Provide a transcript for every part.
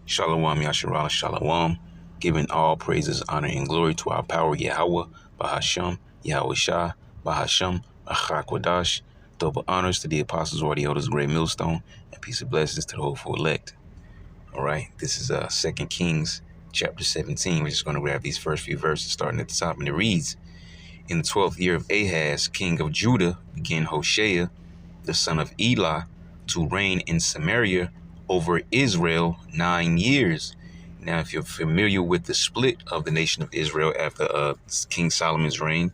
Shalom Yasharala Shalom, giving all praises, honor, and glory to our power Yahweh, Bahasham, Yahweh Shah, Bahasham, Achakwadash. Double honors to the apostles or the elders, great millstone, and peace and blessings to the hopeful elect. All right, this is 2 Kings chapter 17. We're just going to grab these first few verses starting at the top, and it reads, In the 12th year of Ahaz, king of Judah, began Hoshea, the son of Elah, to reign in Samaria over Israel 9 years. Now, if you're familiar with the split of the nation of Israel after King Solomon's reign,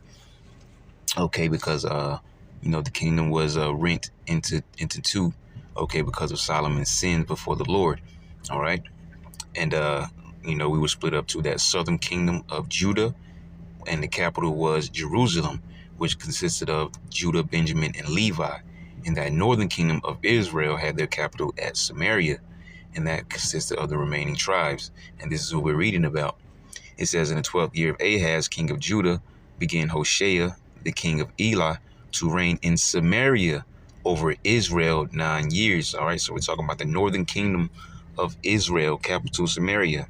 okay, because the kingdom was rent into two, okay, because of Solomon's sins before the Lord. All right, and we were split up to that southern kingdom of Judah, and the capital was Jerusalem, which consisted of Judah, Benjamin, and Levi. And that northern kingdom of Israel had their capital at Samaria, and that consisted of the remaining tribes. And this is what we're reading about. It says, in the 12th year of Ahaz, king of Judah, began Hoshea, the king of Elah, to reign in Samaria over Israel 9 years. All right, so we're talking about the northern kingdom of Israel, capital Samaria.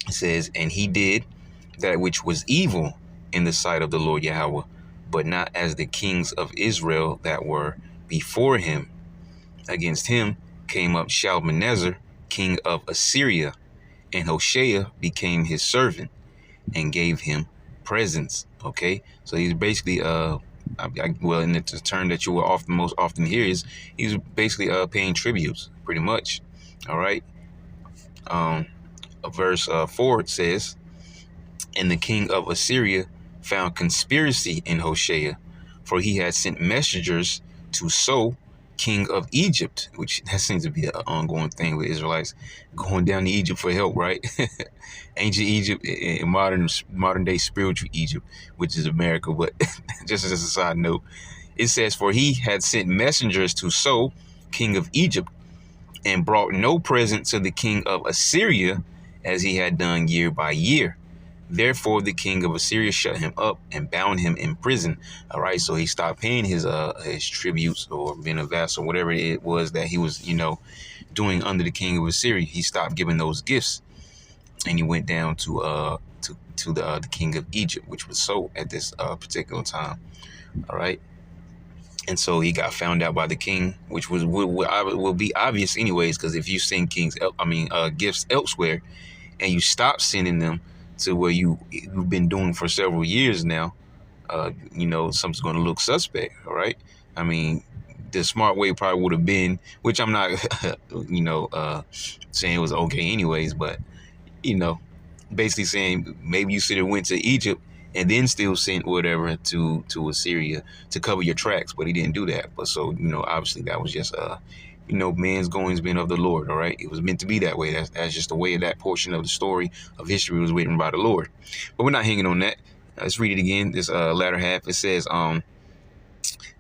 It says, and he did that which was evil in the sight of the Lord Yahweh, but not as the kings of Israel that were before him. Against him came up Shalmaneser, king of Assyria, and Hoshea became his servant and gave him presents. Okay, so he's basically in the term that you will most often hear is he's basically paying tributes, pretty much. All right. Verse 4 says, and the king of Assyria found conspiracy in Hoshea, for he had sent messengers to So, king of Egypt, which that seems to be an ongoing thing with Israelites going down to Egypt for help, right? Ancient Egypt and modern day spiritual Egypt, which is America. But just as a side note, it says, for he had sent messengers to So, king of Egypt, and brought no present to the king of Assyria, as he had done year by year. Therefore, the king of Assyria shut him up and bound him in prison. All right, so he stopped paying his tributes or being a vassal, whatever it was that he was, doing under the king of Assyria. He stopped giving those gifts, and he went down to the king of Egypt, which was So at this particular time. All right, and so he got found out by the king, which will be obvious anyways, because if you send gifts elsewhere, and you stop sending them to where you've been doing for several years now, something's going to look suspect. All right. I mean, the smart way probably would have been, which I'm not, saying it was okay anyways, but, basically saying maybe you should have went to Egypt and then still sent whatever to Assyria to cover your tracks. But he didn't do that. But so, obviously that was just, man's goings being of the Lord. All right. It was meant to be that way. That's just the way that portion of the story of history was written by the Lord. But we're not hanging on that. Let's read it again. This latter half, it says,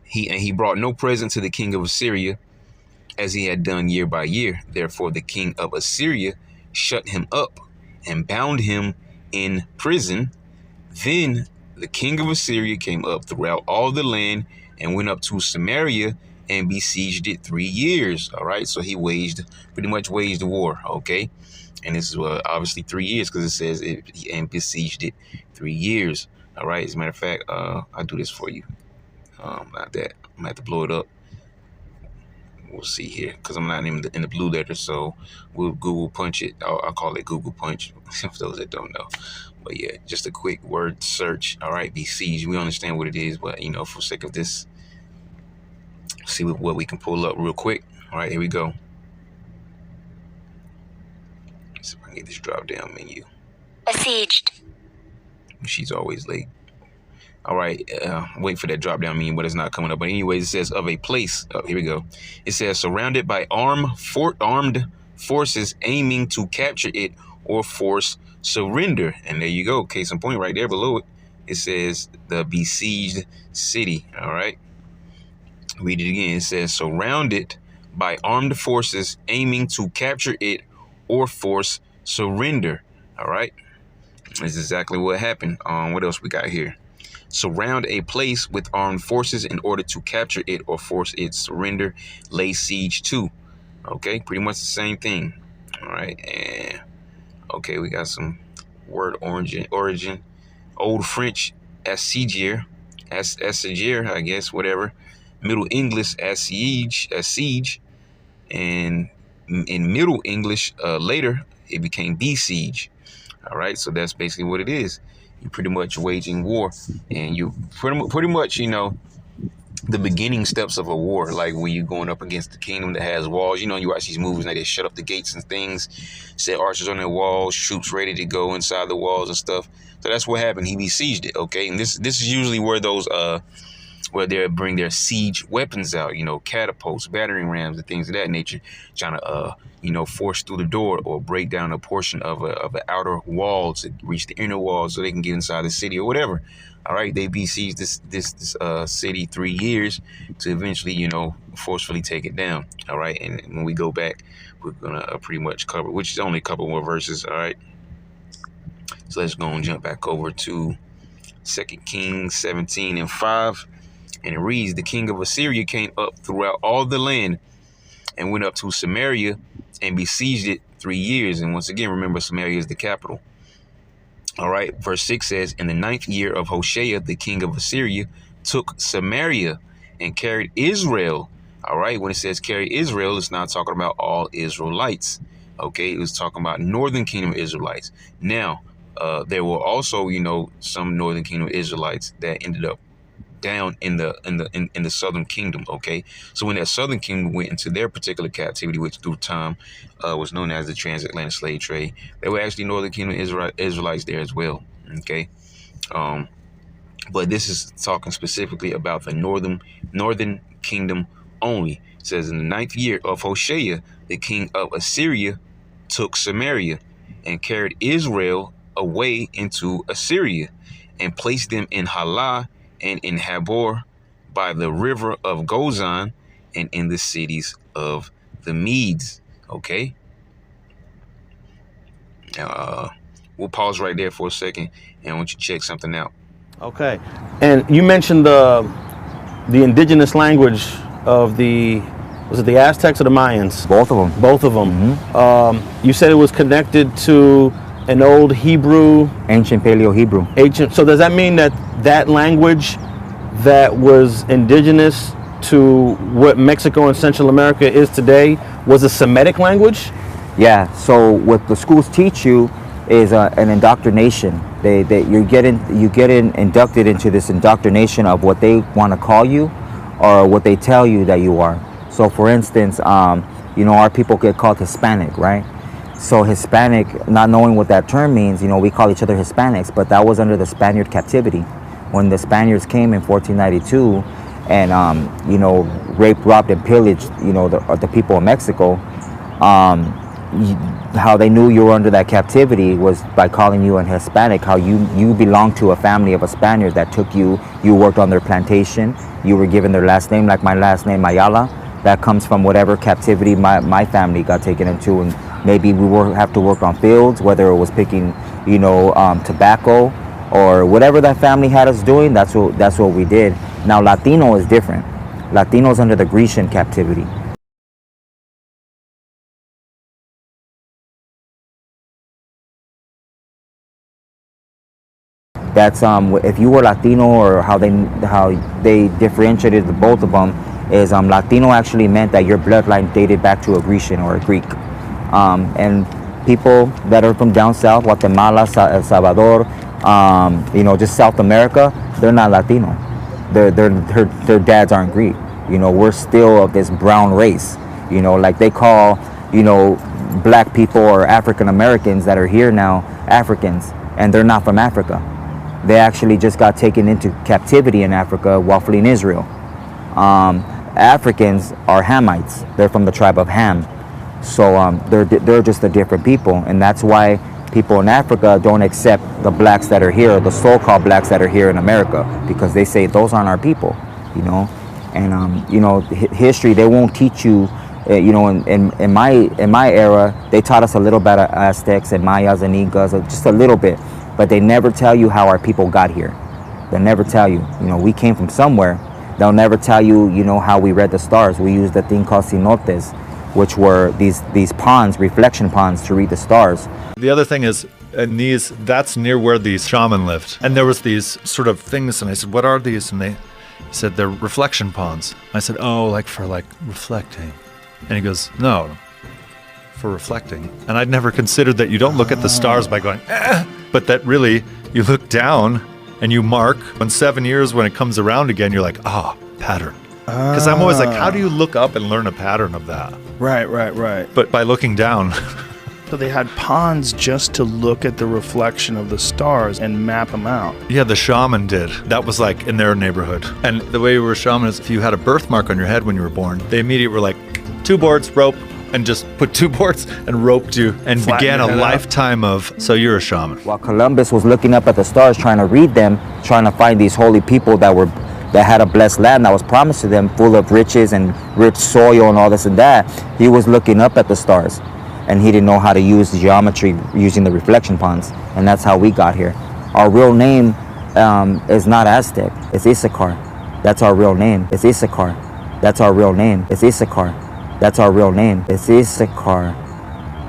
he brought no present to the king of Assyria, as he had done year by year. Therefore, the king of Assyria shut him up and bound him in prison. Then the king of Assyria came up throughout all the land and went up to Samaria and besieged it 3 years. All right, so he pretty much waged the war. Okay, and this is obviously 3 years, because it says and besieged it 3 years. All right, as a matter of fact, I'll do this for you. Not that I'm gonna have to blow it up. We'll see here, because I'm not in the blue letter, so we'll Google punch it. I'll call it Google punch for those that don't know. But yeah, just a quick word search. All right, besiege. We understand what it is, but for sake of this, see what we can pull up real quick. All right, here we go. Let's see if I can get this drop down menu. Besieged. She's always late. All right, wait for that drop down menu, but it's not coming up. But anyways, it says of a place. Oh, here we go. It says surrounded by armed forces aiming to capture it or force surrender. And there you go. Case in point, right there below it, it says the besieged city. All right. Read it again. It says surrounded by armed forces aiming to capture it or force surrender. All right. That's exactly what happened. What else we got here? Surround a place with armed forces in order to capture it or force its surrender. Lay siege to. Okay, pretty much the same thing. All right, and okay, we got some word origin. Old French assigier, I guess, whatever. Middle English assiege, and in Middle English later it became besiege. All right, so that's basically what it is. You're pretty much waging war, and you pretty much, the beginning steps of a war, like when you're going up against the kingdom that has walls. You watch these movies and they shut up the gates and things, set archers on their walls, troops ready to go inside the walls and stuff. So that's what happened. He besieged it. Okay, and this is usually where those where they bring their siege weapons out, catapults, battering rams, and things of that nature, trying to force through the door or break down a portion of an outer wall to reach the inner wall so they can get inside the city or whatever. All right, they besieged this city 3 years to eventually, forcefully take it down. All right, and when we go back, we're gonna pretty much cover, which is only a couple more verses. All right, so let's go and jump back over to 2 Kings 17:5. And it reads, the king of Assyria came up throughout all the land and went up to Samaria and besieged it 3 years. And once again, remember, Samaria is the capital. All right, verse 6 says, in the 9th year of Hoshea, the king of Assyria took Samaria and carried Israel. All right, when it says carry Israel, it's not talking about all Israelites. Okay, it was talking about northern kingdom Israelites. Now, there were also, some northern kingdom Israelites that ended up down in the southern kingdom. Okay, so when that southern kingdom went into their particular captivity, which through time was known as the transatlantic slave trade, there were actually northern kingdom Israelites there as well. Okay, but this is talking specifically about the northern kingdom only. It says in the 9th year of Hoshea, the king of Assyria took Samaria and carried Israel away into Assyria and placed them in Halah and in Habor by the river of Gozan and in the cities of the Medes. Okay. We'll pause right there for a second and I want you to check something out. Okay. And you mentioned the indigenous language of was it the Aztecs or the Mayans? Both of them. Both of them. You said it was connected to an old Hebrew. Ancient Paleo-Hebrew. So does that mean that language that was indigenous to what Mexico and Central America is today was a Semitic language? Yeah, so what the schools teach you is an indoctrination. You get inducted into this indoctrination of what they want to call you or what they tell you that you are. So for instance, our people get called Hispanic, right? So Hispanic, not knowing what that term means, we call each other Hispanics, but that was under the Spaniard captivity. When the Spaniards came in 1492 and, raped, robbed, and pillaged, the people of Mexico, how they knew you were under that captivity was by calling you an Hispanic, how you belonged to a family of a Spaniard that took you worked on their plantation, you were given their last name, like my last name, Mayala. That comes from whatever captivity my family got taken into, and maybe we have to work on fields, whether it was picking, tobacco or whatever that family had us doing. That's what we did. Now Latino is different. Latino's under the Grecian captivity. That's if you were Latino, or how they differentiated the both of them is Latino actually meant that your bloodline dated back to a Grecian or a Greek. And people that are from down south, Guatemala, El Salvador, just South America, they're not Latino. Their dads aren't Greek. We're still of this brown race. Like they call, black people or African Americans that are here now Africans, and they're not from Africa. They actually just got taken into captivity in Africa while fleeing Israel. Africans are Hamites. They're from the tribe of Ham. So they're just a different people, and that's why people in Africa don't accept the blacks that are here, the so-called blacks that are here in America, because they say those aren't our people, And history, they won't teach you. In my era, they taught us a little bit of Aztecs and Mayas and Incas, just a little bit, but they never tell you how our people got here. They'll never tell you. We came from somewhere. They'll never tell you, how we read the stars. We used a thing called cenotes. which were these ponds, reflection ponds, to read the stars. The other thing is, that's near where the shaman lived. And there was these sort of things, and I said, what are these? And they said, they're reflection ponds. I said, oh, like for like reflecting. And he goes, no, for reflecting. And I'd never considered that you don't look at the stars by going, but that really, you look down and you mark. In 7 years, when it comes around again, you're like, pattern. Because I'm always like, how do you look up and learn a pattern of that? Right. But by looking down. So they had ponds just to look at the reflection of the stars and map them out. Yeah, the shaman did. That was like in their neighborhood. And the way we were shaman is if you had a birthmark on your head when you were born, they immediately were like, 2 boards, rope, and just put 2 boards and roped you and Flatten began a your head out. lifetime of, so you're a shaman. While Columbus was looking up at the stars, trying to read them, trying to find these holy people that had a blessed land that was promised to them, full of riches and rich soil and all this and that, he was looking up at the stars. And he didn't know how to use the geometry using the reflection ponds. And that's how we got here. Our real name is not Aztec. It's Issachar. That's our real name. It's Issachar. That's our real name. It's Issachar. That's our real name. It's Issachar.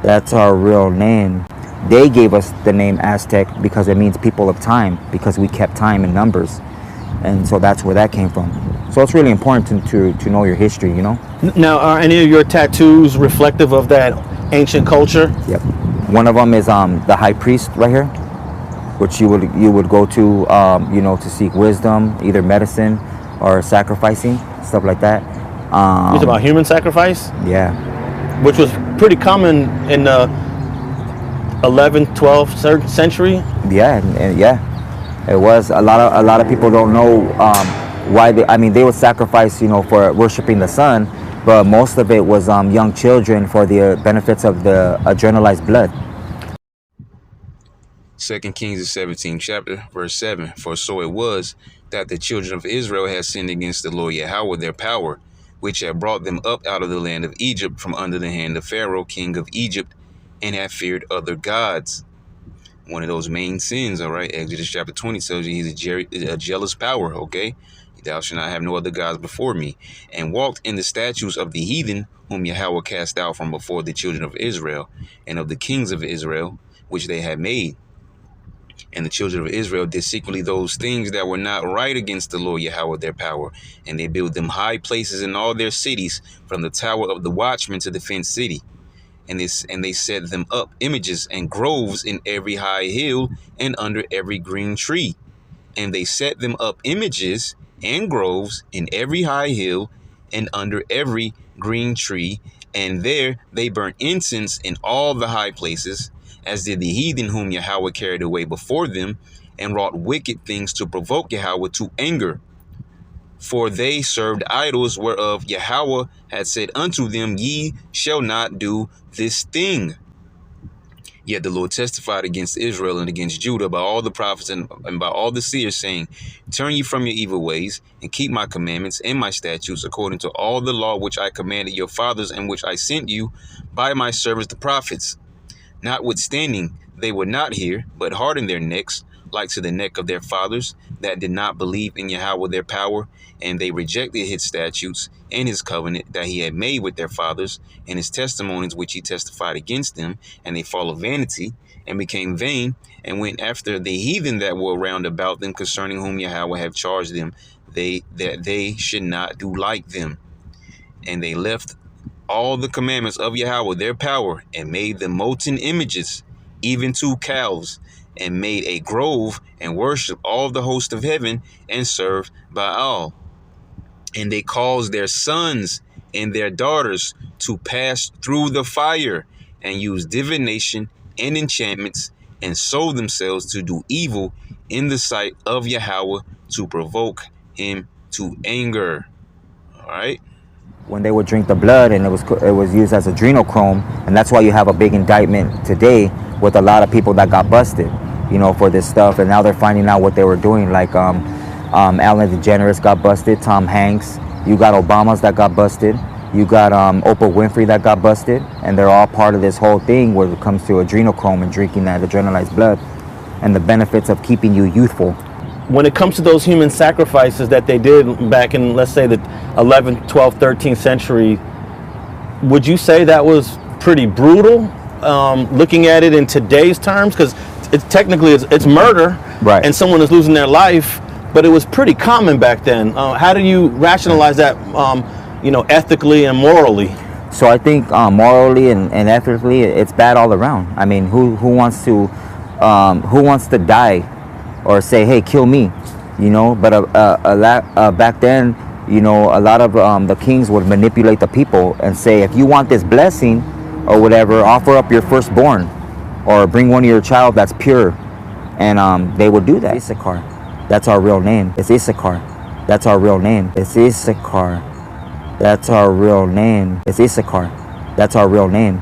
That's our real name. They gave us the name Aztec because it means people of time, because we kept time in numbers. And so that's where that came from. So it's really important to know your history, you know? Now, are any of your tattoos reflective of that ancient culture? Yep. One of them is the high priest right here, which you would go to, to seek wisdom, either medicine or sacrificing, stuff like that. You talk about human sacrifice? Yeah. Which was pretty common in the 11th, 12th century. Yeah, and yeah, it was. A lot of people don't know why they would sacrifice, for worshiping the sun, but most of it was young children for the benefits of the adrenalized blood. 2 Kings, the 17th chapter, verse 7. For so it was that the children of Israel had sinned against the Lord Yahweh their power, which had brought them up out of the land of Egypt from under the hand of Pharaoh, king of Egypt, and had feared other gods. One of those main sins, all right? Exodus chapter 20 tells you he's a jealous power, okay? Thou shalt not have no other gods before me, and walked in the statutes of the heathen, whom Yahweh cast out from before the children of Israel, and of the kings of Israel, which they had made. And the children of Israel did secretly those things that were not right against the Lord Yahweh their power. And they built them high places in all their cities, from the tower of the watchman to the fenced city. And they set them up images and groves in every high hill and under every green tree. And they set them up images and groves in every high hill and under every green tree. And there they burnt incense in all the high places, as did the heathen whom Yahweh carried away before them, and wrought wicked things to provoke Yahweh to anger. For they served idols, whereof Yahweh had said unto them, Ye shall not do this thing. Yet the Lord testified against Israel and against Judah by all the prophets and by all the seers, saying, Turn ye from your evil ways, and keep my commandments and my statutes, according to all the law which I commanded your fathers, and which I sent you by my servants the prophets. Notwithstanding, they would not hear, but hardened their necks, like to the neck of their fathers, that did not believe in Yahweh their power, and they rejected his statutes and his covenant that he had made with their fathers, and his testimonies which he testified against them, and they followed vanity, and became vain, and went after the heathen that were round about them, concerning whom Yahweh had charged them, that they should not do like them. And they left all the commandments of Yahweh their power, and made them molten images, even to calves, and made a grove, and worshiped all the host of heaven, and served Baal. And they caused their sons and their daughters to pass through the fire, and use divination and enchantments, and sold themselves to do evil in the sight of Yahweh, to provoke him to anger. All right. When they would drink the blood, and it was used as adrenochrome, and that's why you have a big indictment today with a lot of people that got busted, for this stuff. And now they're finding out what they were doing. Like Ellen DeGeneres got busted, Tom Hanks. You got Obamas that got busted. You got Oprah Winfrey that got busted, and they're all part of this whole thing where it comes to adrenochrome and drinking that adrenalized blood, and the benefits of keeping you youthful. When it comes to those human sacrifices that they did back in, let's say, the 11th, 12th, 13th century, would you say that was pretty brutal, looking at it in today's terms? Because it's murder, Right. and someone is losing their life, but it was pretty common back then. How do you rationalize that, ethically and morally? So I think morally and ethically, it's bad all around. I mean, who wants to die or say, hey, kill me, But back then, a lot of the kings would manipulate the people and say, if you want this blessing or whatever, offer up your firstborn or bring one of your child that's pure, and they would do that. Issachar, that's our real name. It's Issachar, that's our real name. It's Issachar, that's our real name. It's Issachar, that's our real name.